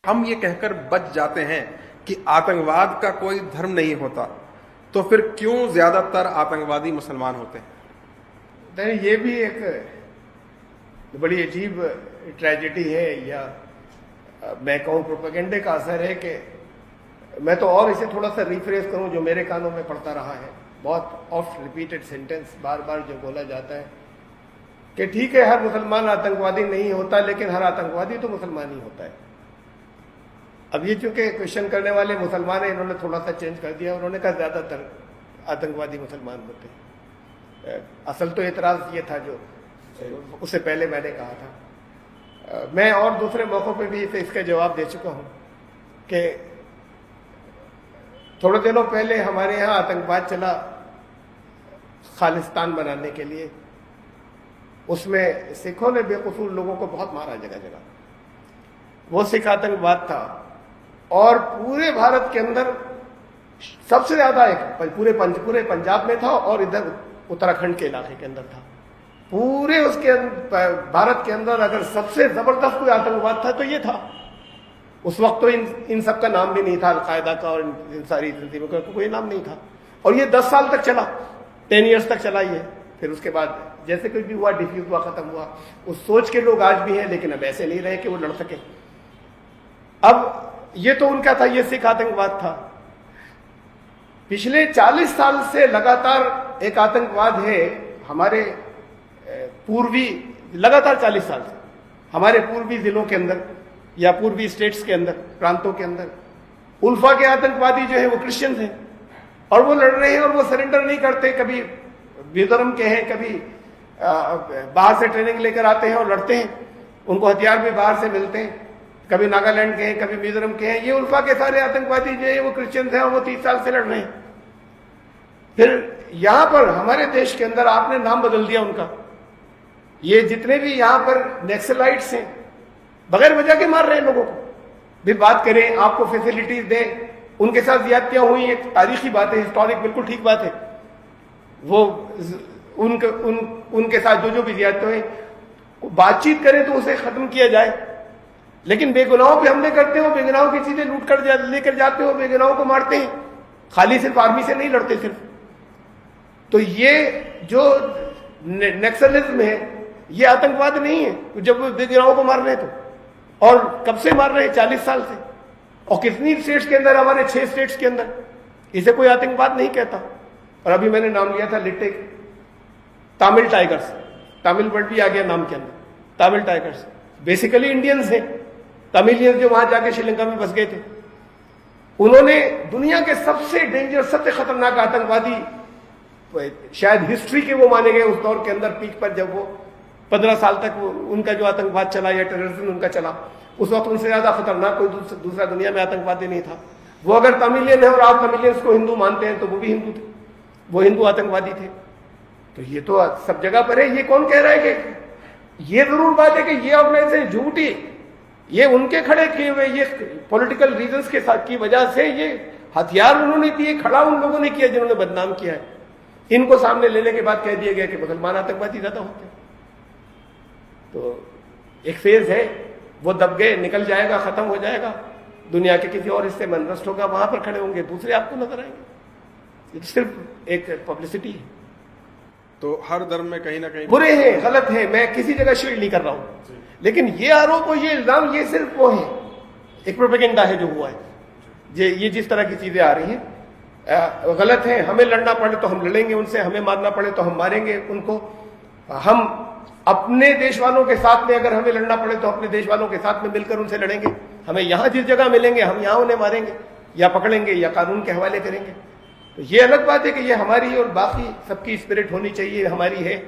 हम ये कहकर बच जाते हैं कि आतंकवाद का कोई धर्म नहीं होता, तो फिर क्यों ज्यादातर आतंकवादी मुसलमान होते हैं? नहीं, ये भी एक बड़ी अजीब ट्रेजेडी है, या मैं कहूँ प्रोपेगेंडे का असर है। कि मैं तो और इसे थोड़ा सा रिफ्रेश करूं, जो मेरे कानों में पड़ता रहा है, बहुत ऑफ्ट रिपीटेड सेंटेंस, बार बार जो बोला जाता है कि ठीक है हर मुसलमान आतंकवादी नहीं होता, लेकिन हर आतंकवादी तो मुसलमान ही होता है। अब ये चूंकि क्वेश्चन करने वाले मुसलमान है, इन्होंने थोड़ा सा चेंज कर दिया, उन्होंने कहा ज्यादातर आतंकवादी मुसलमान होते हैं। असल तो एतराज ये था जो उससे पहले मैंने कहा था। मैं और दूसरे मौकों पे भी इसका जवाब दे चुका हूं कि थोड़े दिनों पहले हमारे यहाँ आतंकवाद चला खालिस्तान बनाने के लिए। उसमें सिखों ने बेकसूर लोगों को बहुत मारा जगह जगह। वो सिख आतंकवाद था, और पूरे भारत के अंदर सबसे ज्यादा एक पूरे पंजाब में था, और इधर उत्तराखंड के इलाके के अंदर था। पूरे उसके भारत के अंदर अगर सबसे जबरदस्त कोई आतंकवाद था तो ये था। उस वक्त तो इन सब का नाम भी नहीं था, अलकायदा का और इन सारी तंजीमों का कोई नाम नहीं था। और ये 10 साल तक चला, 10 ईयर्स तक चला ये। फिर उसके बाद जैसे कुछ भी हुआ, डिफ्यूज हुआ, खत्म हुआ। उस सोच के लोग आज भी हैं, लेकिन अब ऐसे नहीं रहे कि वो लड़ सके। अब ये तो उनका था, ये सिख आतंकवाद था। पिछले 40 साल से लगातार एक आतंकवाद है हमारे पूर्वी, लगातार 40 साल से हमारे पूर्वी जिलों के अंदर या पूर्वी स्टेट्स के अंदर, प्रांतों के अंदर उल्फा के आतंकवादी जो है वो क्रिश्चियंस हैं, और वो लड़ रहे हैं, और वो सरेंडर नहीं करते। कभी मिजोरम के हैं, कभी बाहर से ट्रेनिंग लेकर आते हैं और लड़ते हैं, उनको हथियार भी बाहर से मिलते हैं। कभी नागालैंड के हैं, कभी मिजोरम के हैं। ये उल्फा के सारे आतंकवादी जो है वो क्रिश्चियंस हैं, और वो 30 साल से लड़ रहे हैं। फिर यहां पर हमारे देश के अंदर आपने नाम बदल दिया उनका। ये जितने भी यहां पर नक्सलाइट्स हैं, बगैर वजह के मार रहे हैं लोगों को। भी बात करें, आपको फैसिलिटीज दें, उनके साथ ज्यादतियां हुई, एक तारीखी बात है, हिस्टोरिक, बिल्कुल ठीक बात है। वो उनके साथ जो भी ज्यादतियां हुई, बातचीत करें तो उसे खत्म किया जाए। लेकिन बेगुनाहों पे हमले करते हो, बेगुनाहों की चीजें लूट कर लेकर जाते हो, बेगुनाहों को मारते हैं। खाली सिर्फ आर्मी से नहीं लड़ते सिर्फ। तो ये जो नक्सलिज्म है, ये आतंकवाद नहीं है जब बेगुनाहों को मार रहे हैं तो। और कब से मार रहे हैं? 40 साल से। और कितनी स्टेट्स के अंदर, हमारे 6 स्टेट्स के अंदर। इसे कोई आतंकवाद नहीं कहता। और अभी मैंने नाम लिया था लिट्टे, तमिल टाइगर्स, तमिल वर्ड भी आ गया नाम के अंदर। तमिल टाइगर्स बेसिकली इंडियंस हैं, तमिलियंस जो वहां जाके श्रीलंका में बस गए थे। उन्होंने दुनिया के सबसे डेंजर, सबसे खतरनाक आतंकवादी, शायद हिस्ट्री के वो माने गए उस दौर के अंदर, पीक पर जब वो 15 साल तक उनका जो आतंकवाद चला या टेररिज्म उनका चला, उस वक्त उनसे ज्यादा खतरनाक कोई दूसरा दुनिया में आतंकवादी नहीं था। वो अगर तमिलियन है और आप तमिलियंस को हिंदू मानते हैं, तो वो भी हिंदू थे, वो हिंदू आतंकवादी थे। तो ये तो सब जगह पर है। ये कौन कह रहा है कि ये जरूर बात है कि ये ऑर्गेनाइजेशन झूठी, ये उनके खड़े किए हुए, ये पॉलिटिकल रीजंस के साथ की वजह से ये हथियार उन्होंने दिए, खड़ा उन लोगों ने किया जिन्होंने बदनाम किया है। इनको सामने लेने के बाद कह दिया गया कि मुसलमान आतंकवादी ज्यादा होते हैं। तो एक फेज है, वो दब गए, निकल जाएगा, खत्म हो जाएगा, दुनिया के किसी और हिस्से में अनरेस्ट होगा, वहां पर खड़े होंगे, दूसरे आपको नजर आएंगे। ये सिर्फ एक पब्लिसिटी है। तो हर धर्म में कहीं ना कहीं बुरे हैं, गलत है, मैं किसी जगह शील्ड नहीं कर रहा हूं, लेकिन ये आरोप और ये इल्जाम, ये सिर्फ वो है, एक प्रोपेगेंडा है जो हुआ है। ये जिस तरह की चीजें आ रही हैं गलत है। हमें लड़ना पड़े तो हम लड़ेंगे उनसे, हमें मारना पड़े तो हम मारेंगे उनको। हम अपने देश वालों के साथ में, अगर हमें लड़ना पड़े तो अपने देश वालों के साथ में मिलकर उनसे लड़ेंगे। हमें यहां जिस जगह मिलेंगे हम यहां उन्हें मारेंगे या पकड़ेंगे या कानून के हवाले करेंगे। तो ये अलग बात है कि ये हमारी और बाकी सबकी स्पिरिट होनी चाहिए, हमारी है।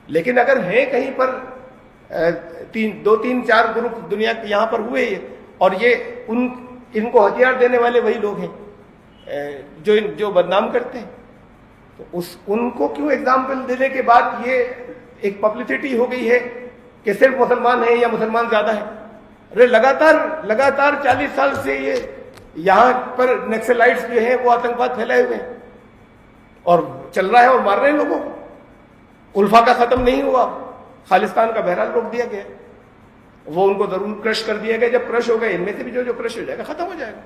लेकिन अगर है कहीं पर 2-3-4 ग्रुप दुनिया के यहां पर हुए, और ये इनको हथियार देने वाले वही लोग हैं जो बदनाम करते हैं, तो उनको क्यों एग्जाम्पल देने के बाद ये एक पब्लिसिटी हो गई है कि सिर्फ मुसलमान है या मुसलमान ज्यादा है? अरे लगातार 40 साल से ये यहां पर नक्सलाइट्स जो है वो आतंकवाद फैलाए हुए हैं, और चल रहा है, और मार रहे हैं लोगों को। उल्फा का खत्म नहीं हुआ, खालिस्तान का बहरहाल रोक दिया गया। वो उनको जरूर क्रश कर दिया गया। जब क्रश हो गए, इनमें से भी जो क्रश हो जाएगा खत्म हो जाएगा।